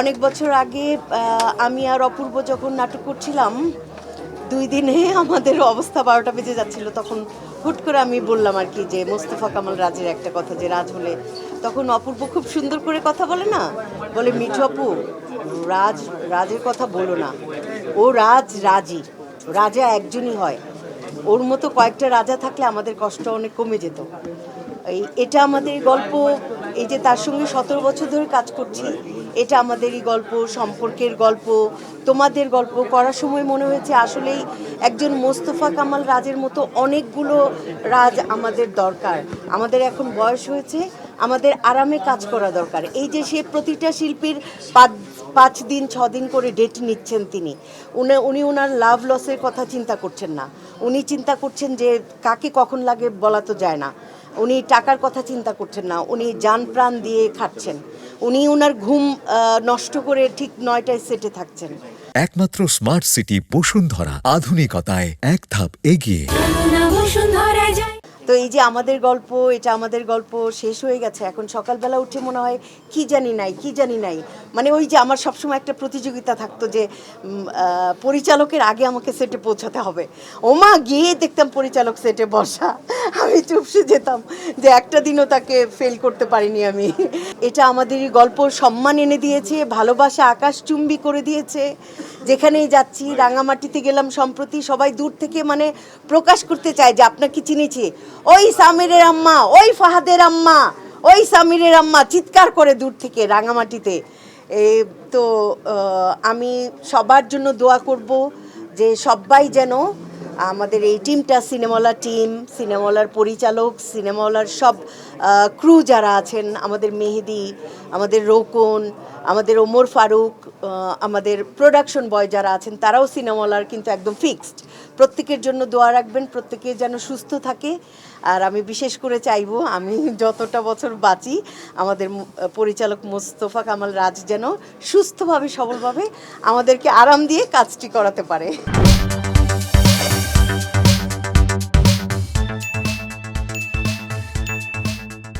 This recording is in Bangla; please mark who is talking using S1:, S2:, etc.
S1: অনেক বছর আগে আমি আর অপূর্ব যখন নাটক করছিলাম 2 দিনে আমাদের অবস্থা 12টা বেজে যাচ্ছিল। তখন হুট করে আমি বললাম আর কি যে মোস্তফা কামাল রাজের একটা কথা, যে রাজ হলে, তখন অপূর্ব খুব সুন্দর করে কথা বলে না, বলে মিঠু আপু, রাজের কথা বলো না, ও রাজই, রাজা একজনই হয়, ওর মতো কয়েকটা রাজা থাকলে আমাদের কষ্ট অনেক কমে যেত। এটা আমাদের গল্প, এই যে তার সঙ্গে 17 বছর ধরে কাজ করছি, এটা আমাদেরই গল্প, সম্পর্কের গল্প, তোমাদের গল্প করার সময় মনে হয়েছে আসলেই একজন মোস্তফা কামাল রাজের মতো অনেকগুলো রাজ আমাদের দরকার। আমাদের এখন বয়স হয়েছে, আমাদের আরামে কাজ করা দরকার। এই যে সে প্রতিটা শিল্পীর 5 দিন 6 দিন করে ডেট নিচ্ছেন, উনি ওনার লাভ লসের কথা চিন্তা করছেন না, উনি চিন্তা করছেন যে কাকে কখন লাগে বলা তো যায় না, উনি টাকার কথা চিন্তা করছেন না, উনি জান প্রাণ দিয়ে খাচ্ছেন, উনি ওনার ঘুম নষ্ট করে ঠিক 9টায় সেটে থাকছেন।
S2: একমাত্র স্মার্ট সিটি বসুন্ধরা, আধুনিকতায় এক ধাপ এগিয়ে।
S1: তো এই যে আমাদের গল্প, এটা আমাদের গল্প শেষ হয়ে গেছে। এখন সকালবেলা উঠে মনে হয় কি জানি নাই, মানে ওই যে আমার সবসময় একটা প্রতিযোগিতা থাকতো যে পরিচালকের আগে আমাকে সেটে পৌঁছাতে হবে। ওমা, গিয়ে দেখতাম পরিচালক সেটে বসা, আমি চুপসে যেতাম যে একটা দিনও তাকে ফেল করতে পারিনি আমি। এটা আমাদেরই গল্প সম্মান এনে দিয়েছে, ভালোবাসা আকাশচুম্বী করে দিয়েছে। যেখানেই যাচ্ছি, রাঙামাটিতে গেলাম সম্প্রতি, সবাই দূর থেকে মানে প্রকাশ করতে চায় যে আপনাকে চিনেছি, ওই সামিরের আম্মা, ওই ফাহাদের আম্মা, ওই সামিরের আম্মা, চিৎকার করে দূর থেকে রাঙামাটিতে। তো আমি সবার জন্য দোয়া করব যে সবাই যেন, আমাদের এই টিমটা, সিনেমাওয়ালার পরিচালক, সিনেমাওয়ালার সব ক্রু যারা আছেন, আমাদের মেহেদি, আমাদের রোকন, আমাদের ওমর ফারুক, আমাদের প্রোডাকশন বয় যারা আছেন, তারাও সিনেমাওয়ালার কিন্তু একদম ফিক্সড। প্রত্যেকের জন্য দোয়া রাখবেন, প্রত্যেকে যেন সুস্থ থাকে। আর আমি বিশেষ করে চাইবো, আমি যতটা বছর বাঁচি, আমাদের পরিচালক মোস্তফা কামাল রাজ যেন সুস্থভাবে, সবলভাবে আমাদেরকে আরাম দিয়ে কাজটি করাতে পারে।